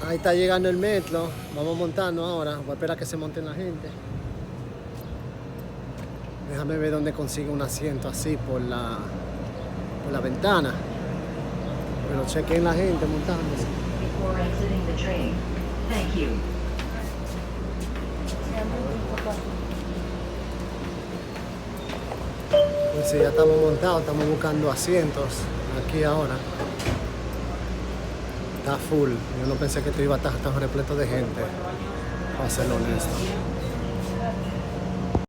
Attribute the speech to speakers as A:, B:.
A: Ahí está llegando el metro. Vamos montando ahora. Voy a esperar a que se monten la gente. Déjame ver dónde consigo un asiento así por la ventana. Pero chequen la gente montándose.
B: Before exiting the train. Thank you.
A: Pues sí, ya estamos montados, estamos buscando asientos aquí ahora. Está full. Yo no pensé que esto iba a estar tan repleto de gente, para ser honesto.